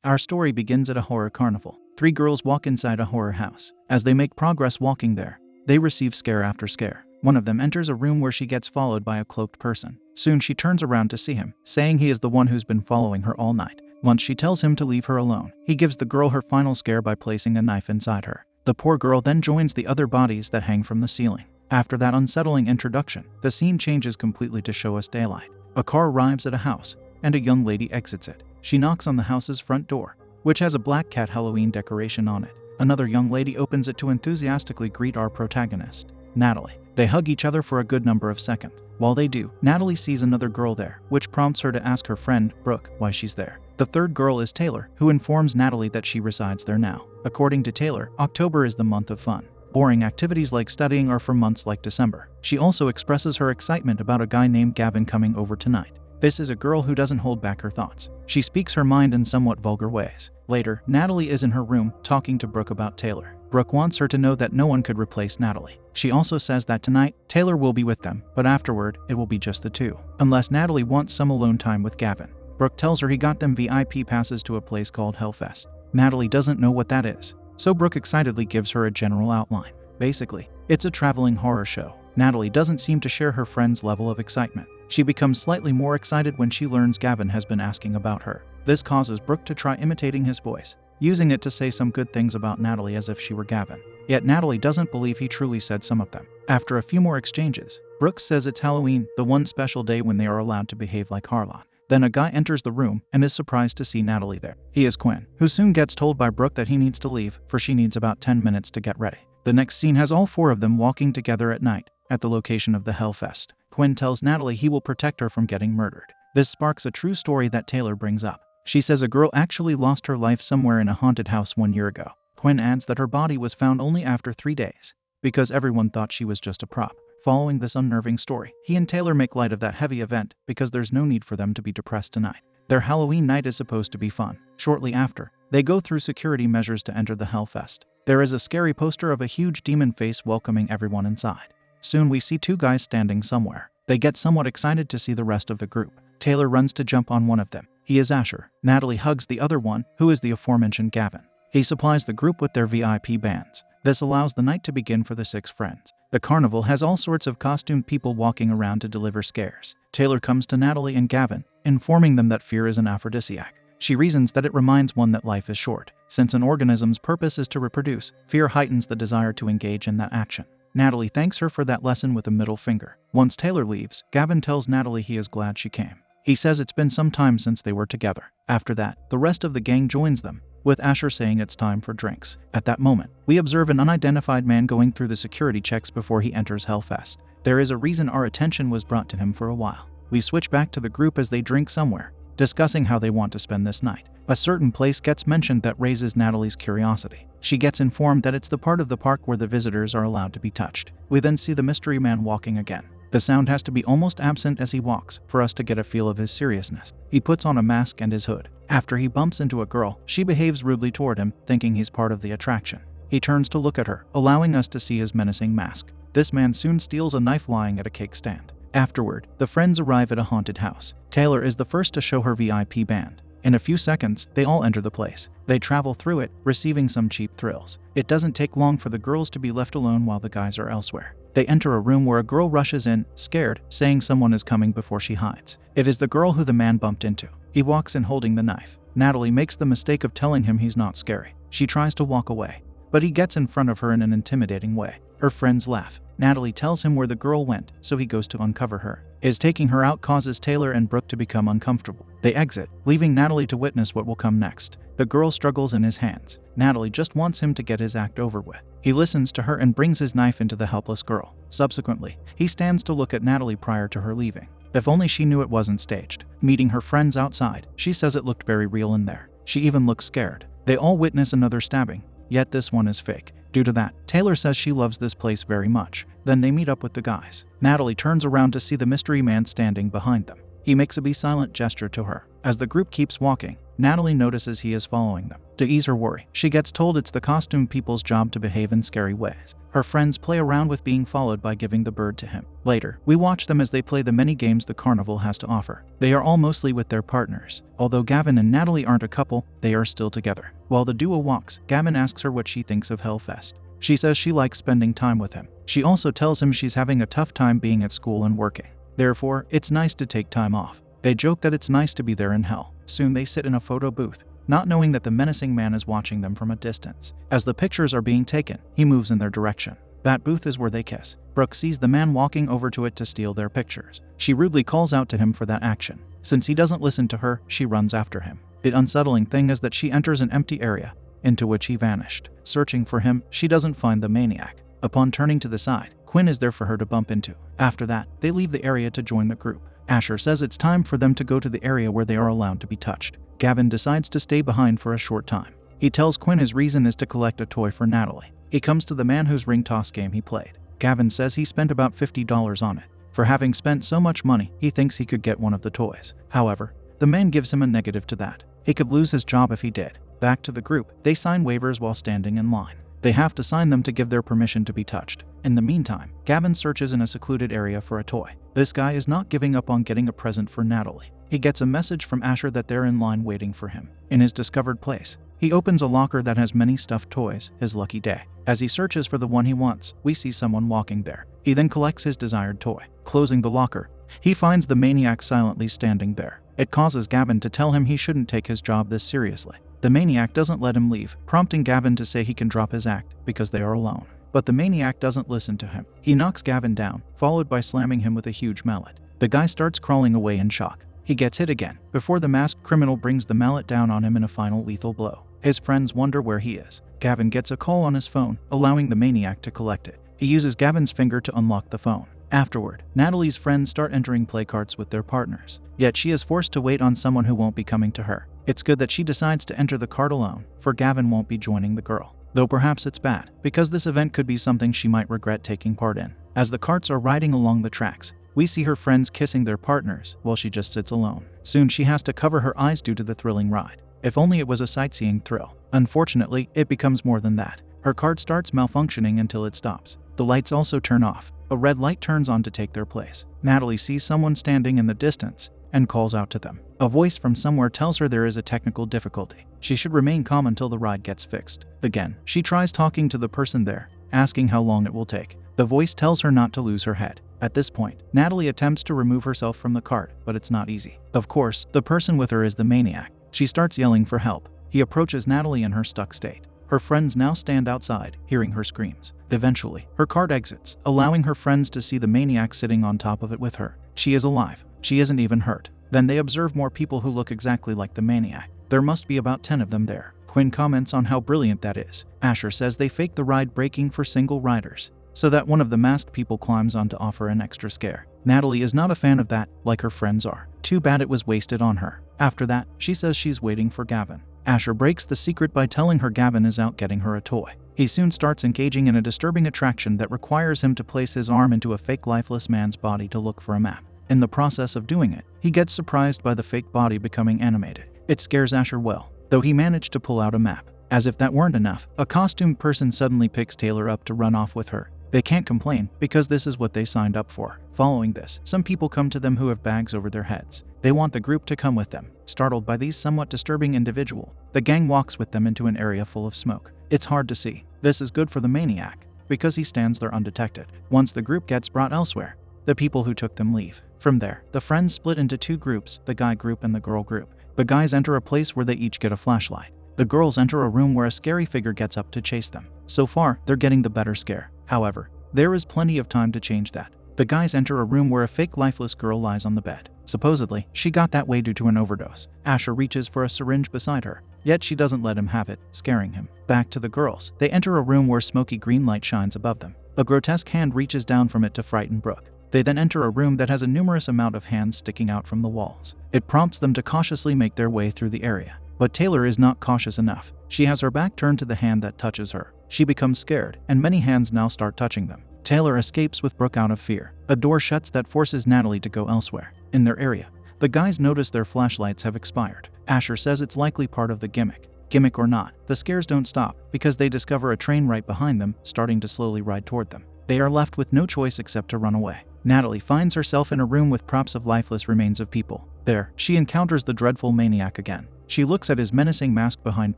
Our story begins at a horror carnival. Three girls walk inside a horror house. As they make progress walking there, they receive scare after scare. One of them enters a room where she gets followed by a cloaked person. Soon she turns around to see him, saying he is the one who's been following her all night. Once she tells him to leave her alone, he gives the girl her final scare by placing a knife inside her. The poor girl then joins the other bodies that hang from the ceiling. After that unsettling introduction, the scene changes completely to show us daylight. A car arrives at a house, and a young lady exits it. She knocks on the house's front door, which has a black cat Halloween decoration on it. Another young lady opens it to enthusiastically greet our protagonist, Natalie. They hug each other for a good number of seconds. While they do, Natalie sees another girl there, which prompts her to ask her friend, Brooke, why she's there. The third girl is Taylor, who informs Natalie that she resides there now. According to Taylor, October is the month of fun. Boring activities like studying are for months like December. She also expresses her excitement about a guy named Gavin coming over tonight. This is a girl who doesn't hold back her thoughts. She speaks her mind in somewhat vulgar ways. Later, Natalie is in her room talking to Brooke about Taylor. Brooke wants her to know that no one could replace Natalie. She also says that tonight, Taylor will be with them, but afterward, it will be just the two. Unless Natalie wants some alone time with Gavin. Brooke tells her he got them VIP passes to a place called Hellfest. Natalie doesn't know what that is, so Brooke excitedly gives her a general outline. Basically, it's a traveling horror show. Natalie doesn't seem to share her friend's level of excitement. She becomes slightly more excited when she learns Gavin has been asking about her. This causes Brooke to try imitating his voice, using it to say some good things about Natalie as if she were Gavin. Yet Natalie doesn't believe he truly said some of them. After a few more exchanges, Brooke says it's Halloween, the one special day when they are allowed to behave like Harlot. Then a guy enters the room and is surprised to see Natalie there. He is Quinn, who soon gets told by Brooke that he needs to leave, for she needs about 10 minutes to get ready. The next scene has all four of them walking together at night, at the location of the Hellfest. Quinn tells Natalie he will protect her from getting murdered. This sparks a true story that Taylor brings up. She says a girl actually lost her life somewhere in a haunted house 1 year ago. Quinn adds that her body was found only after 3 days, because everyone thought she was just a prop. Following this unnerving story, he and Taylor make light of that heavy event because there's no need for them to be depressed tonight. Their Halloween night is supposed to be fun. Shortly after, they go through security measures to enter the Hellfest. There is a scary poster of a huge demon face welcoming everyone inside. Soon we see two guys standing somewhere. They get somewhat excited to see the rest of the group. Taylor runs to jump on one of them. He is Asher. Natalie hugs the other one, who is the aforementioned Gavin. He supplies the group with their VIP bands. This allows the night to begin for the 6 friends. The carnival has all sorts of costumed people walking around to deliver scares. Taylor comes to Natalie and Gavin, informing them that fear is an aphrodisiac. She reasons that it reminds one that life is short. Since an organism's purpose is to reproduce, fear heightens the desire to engage in that action. Natalie thanks her for that lesson with a middle finger. Once Taylor leaves, Gavin tells Natalie he is glad she came. He says it's been some time since they were together. After that, the rest of the gang joins them, with Asher saying it's time for drinks. At that moment, we observe an unidentified man going through the security checks before he enters Hellfest. There is a reason our attention was brought to him for a while. We switch back to the group as they drink somewhere, discussing how they want to spend this night. A certain place gets mentioned that raises Natalie's curiosity. She gets informed that it's the part of the park where the visitors are allowed to be touched. We then see the mystery man walking again. The sound has to be almost absent as he walks for us to get a feel of his seriousness. He puts on a mask and his hood. After he bumps into a girl, she behaves rudely toward him, thinking he's part of the attraction. He turns to look at her, allowing us to see his menacing mask. This man soon steals a knife lying at a cake stand. Afterward, the friends arrive at a haunted house. Taylor is the first to show her VIP band. In a few seconds, they all enter the place. They travel through it, receiving some cheap thrills. It doesn't take long for the girls to be left alone while the guys are elsewhere. They enter a room where a girl rushes in, scared, saying someone is coming before she hides. It is the girl who the man bumped into. He walks in holding the knife. Natalie makes the mistake of telling him he's not scary. She tries to walk away, but he gets in front of her in an intimidating way. Her friends laugh. Natalie tells him where the girl went, so he goes to uncover her. His taking her out causes Taylor and Brooke to become uncomfortable. They exit, leaving Natalie to witness what will come next. The girl struggles in his hands. Natalie just wants him to get his act over with. He listens to her and brings his knife into the helpless girl. Subsequently, he stands to look at Natalie prior to her leaving. If only she knew it wasn't staged. Meeting her friends outside, she says it looked very real in there. She even looks scared. They all witness another stabbing, yet this one is fake. Due to that, Taylor says she loves this place very much. Then they meet up with the guys. Natalie turns around to see the mystery man standing behind them. He makes a be silent gesture to her. As the group keeps walking, Natalie notices he is following them. To ease her worry, she gets told it's the costume people's job to behave in scary ways. Her friends play around with being followed by giving the bird to him. Later, we watch them as they play the many games the carnival has to offer. They are all mostly with their partners. Although Gavin and Natalie aren't a couple, they are still together. While the duo walks, Gavin asks her what she thinks of Hellfest. She says she likes spending time with him. She also tells him she's having a tough time being at school and working. Therefore, it's nice to take time off. They joke that it's nice to be there in hell. Soon they sit in a photo booth, not knowing that the menacing man is watching them from a distance. As the pictures are being taken, he moves in their direction. That booth is where they kiss. Brooke sees the man walking over to it to steal their pictures. She rudely calls out to him for that action. Since he doesn't listen to her, she runs after him. The unsettling thing is that she enters an empty area, into which he vanished. Searching for him, she doesn't find the maniac. Upon turning to the side, Quinn is there for her to bump into. After that, they leave the area to join the group. Asher says it's time for them to go to the area where they are allowed to be touched. Gavin decides to stay behind for a short time. He tells Quinn his reason is to collect a toy for Natalie. He comes to the man whose ring toss game he played. Gavin says he spent about $50 on it. For having spent so much money, he thinks he could get one of the toys. However, the man gives him a negative to that. He could lose his job if he did. Back to the group, they sign waivers while standing in line. They have to sign them to give their permission to be touched. In the meantime, Gavin searches in a secluded area for a toy. This guy is not giving up on getting a present for Natalie. He gets a message from Asher that they're in line waiting for him. In his discovered place, he opens a locker that has many stuffed toys, his lucky day. As he searches for the one he wants, we see someone walking there. He then collects his desired toy. Closing the locker, he finds the maniac silently standing there. It causes Gavin to tell him he shouldn't take his job this seriously. The maniac doesn't let him leave, prompting Gavin to say he can drop his act because they are alone. But the maniac doesn't listen to him. He knocks Gavin down, followed by slamming him with a huge mallet. The guy starts crawling away in shock. He gets hit again, before the masked criminal brings the mallet down on him in a final lethal blow. His friends wonder where he is. Gavin gets a call on his phone, allowing the maniac to collect it. He uses Gavin's finger to unlock the phone. Afterward, Natalie's friends start entering play carts with their partners. Yet she is forced to wait on someone who won't be coming to her. It's good that she decides to enter the cart alone, for Gavin won't be joining the girl. Though perhaps it's bad, because this event could be something she might regret taking part in. As the carts are riding along the tracks, we see her friends kissing their partners while she just sits alone. Soon she has to cover her eyes due to the thrilling ride. If only it was a sightseeing thrill. Unfortunately, it becomes more than that. Her cart starts malfunctioning until it stops. The lights also turn off. A red light turns on to take their place. Natalie sees someone standing in the distance and calls out to them. A voice from somewhere tells her there is a technical difficulty. She should remain calm until the ride gets fixed. Again, she tries talking to the person there, asking how long it will take. The voice tells her not to lose her head. At this point, Natalie attempts to remove herself from the cart, but it's not easy. Of course, the person with her is the maniac. She starts yelling for help. He approaches Natalie in her stuck state. Her friends now stand outside, hearing her screams. Eventually, her cart exits, allowing her friends to see the maniac sitting on top of it with her. She is alive. She isn't even hurt. Then they observe more people who look exactly like the maniac. There must be about 10 of them there. Quinn comments on how brilliant that is. Asher says they fake the ride breaking for single riders, so that one of the masked people climbs on to offer an extra scare. Natalie is not a fan of that, like her friends are. Too bad it was wasted on her. After that, she says she's waiting for Gavin. Asher breaks the secret by telling her Gavin is out getting her a toy. He soon starts engaging in a disturbing attraction that requires him to place his arm into a fake lifeless man's body to look for a map. In the process of doing it, he gets surprised by the fake body becoming animated. It scares Asher well, though he managed to pull out a map. As if that weren't enough, a costumed person suddenly picks Taylor up to run off with her. They can't complain, because this is what they signed up for. Following this, some people come to them who have bags over their heads. They want the group to come with them. Startled by these somewhat disturbing individuals, the gang walks with them into an area full of smoke. It's hard to see. This is good for the maniac, because he stands there undetected. Once the group gets brought elsewhere, the people who took them leave. From there, the friends split into two groups, the guy group and the girl group. The guys enter a place where they each get a flashlight. The girls enter a room where a scary figure gets up to chase them. So far, they're getting the better scare. However, there is plenty of time to change that. The guys enter a room where a fake lifeless girl lies on the bed. Supposedly, she got that way due to an overdose. Asher reaches for a syringe beside her, yet she doesn't let him have it, scaring him. Back to the girls. They enter a room where smoky green light shines above them. A grotesque hand reaches down from it to frighten Brooke. They then enter a room that has a numerous amount of hands sticking out from the walls. It prompts them to cautiously make their way through the area. But Taylor is not cautious enough. She has her back turned to the hand that touches her. She becomes scared, and many hands now start touching them. Taylor escapes with Brooke out of fear. A door shuts that forces Natalie to go elsewhere. In their area, the The guys notice their flashlights have expired. Asher says it's likely part of the gimmick. Gimmick or not, the scares don't stop because they discover a train right behind them starting to slowly ride toward them. They are left with no choice except to run away. Natalie finds herself in a room with props of lifeless remains of people. There, she encounters the dreadful maniac again. She looks at his menacing mask behind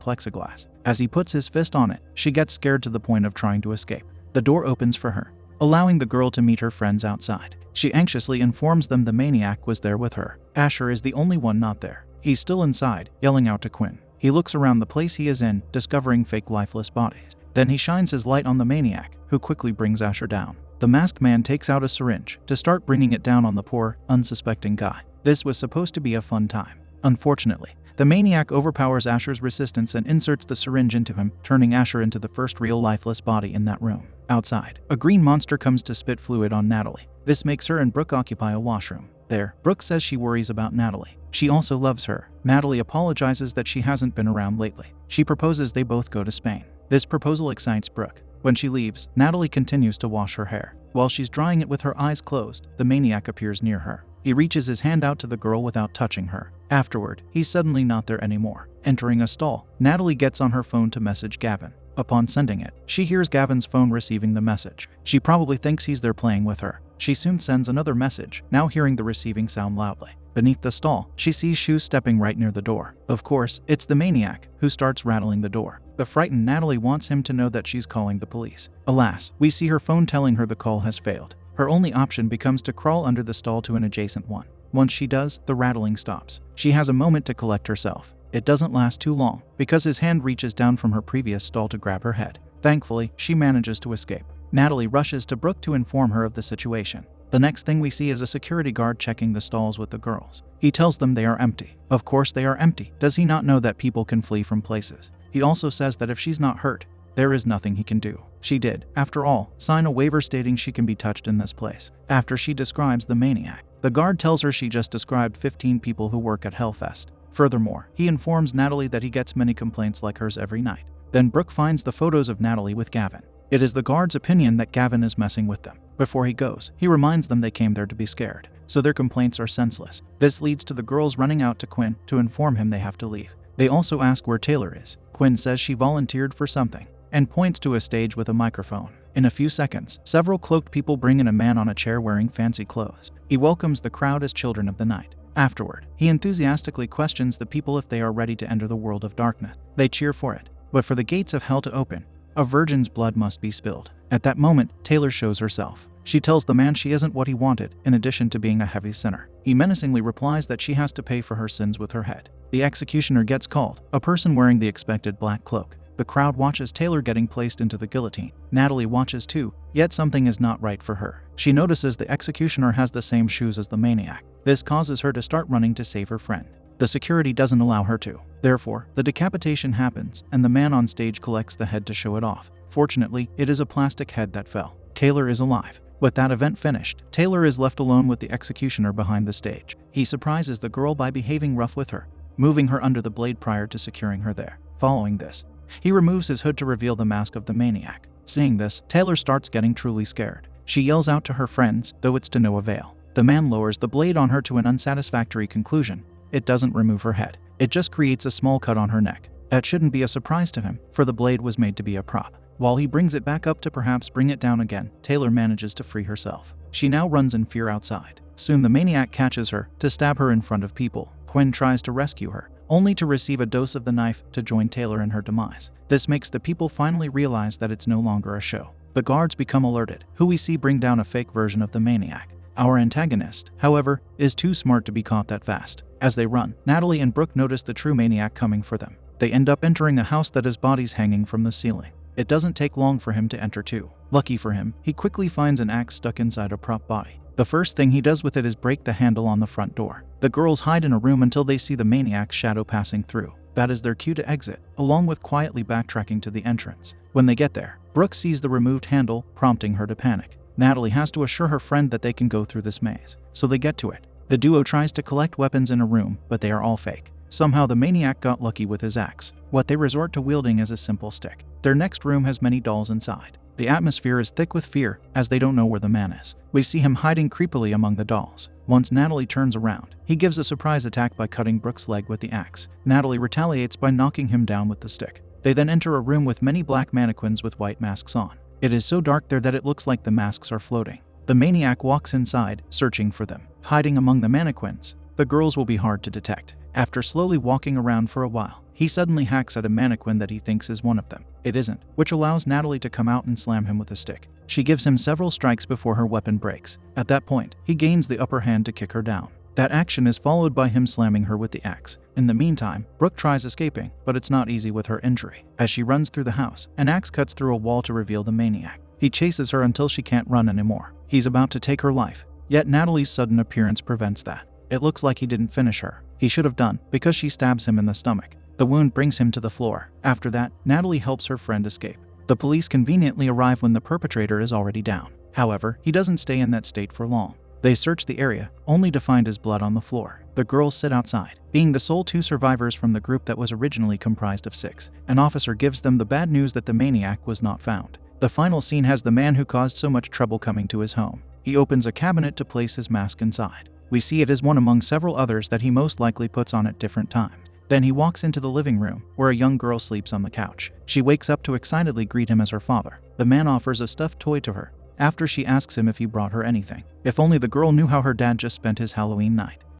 plexiglass. As he puts his fist on it, she gets scared to the point of trying to escape. The door opens for her, allowing the girl to meet her friends outside. She anxiously informs them the maniac was there with her. Asher is the only one not there. He's still inside, yelling out to Quinn. He looks around the place he is in, discovering fake lifeless bodies. Then he shines his light on the maniac, who quickly brings Asher down. The masked man takes out a syringe to start bringing it down on the poor, unsuspecting guy. This was supposed to be a fun time. Unfortunately, the maniac overpowers Asher's resistance and inserts the syringe into him, turning Asher into the first real lifeless body in that room. Outside, a green monster comes to spit fluid on Natalie. This makes her and Brooke occupy a washroom. There, Brooke says she worries about Natalie. She also loves her. Natalie apologizes that she hasn't been around lately. She proposes they both go to Spain. This proposal excites Brooke. When she leaves, Natalie continues to wash her hair. While she's drying it with her eyes closed, the maniac appears near her. He reaches his hand out to the girl without touching her. Afterward, he's suddenly not there anymore. Entering a stall, Natalie gets on her phone to message Gavin. Upon sending it, she hears Gavin's phone receiving the message. She probably thinks he's there playing with her. She soon sends another message, now hearing the receiving sound loudly. Beneath the stall, she sees shoes stepping right near the door. Of course, it's the maniac, who starts rattling the door. The frightened Natalie wants him to know that she's calling the police. Alas, we see her phone telling her the call has failed. Her only option becomes to crawl under the stall to an adjacent one. Once she does, the rattling stops. She has a moment to collect herself. It doesn't last too long, because his hand reaches down from her previous stall to grab her head. Thankfully, she manages to escape. Natalie rushes to Brooke to inform her of the situation. The next thing we see is a security guard checking the stalls with the girls. He tells them they are empty. Of course they are empty. Does he not know that people can flee from places? He also says that if she's not hurt, there is nothing he can do. She did, after all, sign a waiver stating she can be touched in this place. After she describes the maniac, the guard tells her she just described 15 people who work at Hellfest. Furthermore, he informs Natalie that he gets many complaints like hers every night. Then Brooke finds the photos of Natalie with Gavin. It is the guard's opinion that Gavin is messing with them. Before he goes, he reminds them they came there to be scared, so their complaints are senseless. This leads to the girls running out to Quinn to inform him they have to leave. They also ask where Taylor is. Quinn says she volunteered for something, and points to a stage with a microphone. In a few seconds, several cloaked people bring in a man on a chair wearing fancy clothes. He welcomes the crowd as children of the night. Afterward, he enthusiastically questions the people if they are ready to enter the world of darkness. They cheer for it, but for the gates of hell to open, a virgin's blood must be spilled. At that moment, Taylor shows herself. She tells the man she isn't what he wanted, in addition to being a heavy sinner. He menacingly replies that she has to pay for her sins with her head. The executioner gets called, a person wearing the expected black cloak. The crowd watches Taylor getting placed into the guillotine. Natalie watches too, yet something is not right for her. She notices the executioner has the same shoes as the maniac. This causes her to start running to save her friend. The security doesn't allow her to. Therefore, the decapitation happens, and the man on stage collects the head to show it off. Fortunately, it is a plastic head that fell. Taylor is alive. With that event finished, Taylor is left alone with the executioner behind the stage. He surprises the girl by behaving rough with her, moving her under the blade prior to securing her there. Following this, he removes his hood to reveal the mask of the maniac. Seeing this, Taylor starts getting truly scared. She yells out to her friends, though it's to no avail. The man lowers the blade on her to an unsatisfactory conclusion. It doesn't remove her head. It just creates a small cut on her neck. That shouldn't be a surprise to him, for the blade was made to be a prop. While he brings it back up to perhaps bring it down again, Taylor manages to free herself. She now runs in fear outside. Soon the maniac catches her to stab her in front of people. Quinn tries to rescue her, only to receive a dose of the knife to join Taylor in her demise. This makes the people finally realize that it's no longer a show. The guards become alerted, who we see bring down a fake version of the maniac. Our antagonist, however, is too smart to be caught that fast. As they run, Natalie and Brooke notice the true maniac coming for them. They end up entering a house that has bodies hanging from the ceiling. It doesn't take long for him to enter too. Lucky for him, he quickly finds an axe stuck inside a prop body. The first thing he does with it is break the handle on the front door. The girls hide in a room until they see the maniac's shadow passing through. That is their cue to exit, along with quietly backtracking to the entrance. When they get there, Brooke sees the removed handle, prompting her to panic. Natalie has to assure her friend that they can go through this maze, so they get to it. The duo tries to collect weapons in a room, but they are all fake. Somehow the maniac got lucky with his axe. What they resort to wielding is a simple stick. Their next room has many dolls inside. The atmosphere is thick with fear, as they don't know where the man is. We see him hiding creepily among the dolls. Once Natalie turns around, he gives a surprise attack by cutting Brooke's leg with the axe. Natalie retaliates by knocking him down with the stick. They then enter a room with many black mannequins with white masks on. It is so dark there that it looks like the masks are floating. The maniac walks inside, searching for them. Hiding among the mannequins, the girls will be hard to detect. After slowly walking around for a while, he suddenly hacks at a mannequin that he thinks is one of them. It isn't, which allows Natalie to come out and slam him with a stick. She gives him several strikes before her weapon breaks. At that point, he gains the upper hand to kick her down. That action is followed by him slamming her with the axe. In the meantime, Brooke tries escaping, but it's not easy with her injury. As she runs through the house, an axe cuts through a wall to reveal the maniac. He chases her until she can't run anymore. He's about to take her life, yet Natalie's sudden appearance prevents that. It looks like he didn't finish her. He should have done, because she stabs him in the stomach. The wound brings him to the floor. After that, Natalie helps her friend escape. The police conveniently arrive when the perpetrator is already down. However, he doesn't stay in that state for long. They search the area, only to find his blood on the floor. The girls sit outside. Being the sole 2 survivors from the group that was originally comprised of 6, an officer gives them the bad news that the maniac was not found. The final scene has the man who caused so much trouble coming to his home. He opens a cabinet to place his mask inside. We see it as one among several others that he most likely puts on at different times. Then he walks into the living room, where a young girl sleeps on the couch. She wakes up to excitedly greet him as her father. The man offers a stuffed toy to her, after she asks him if he brought her anything. If only the girl knew how her dad just spent his Halloween night.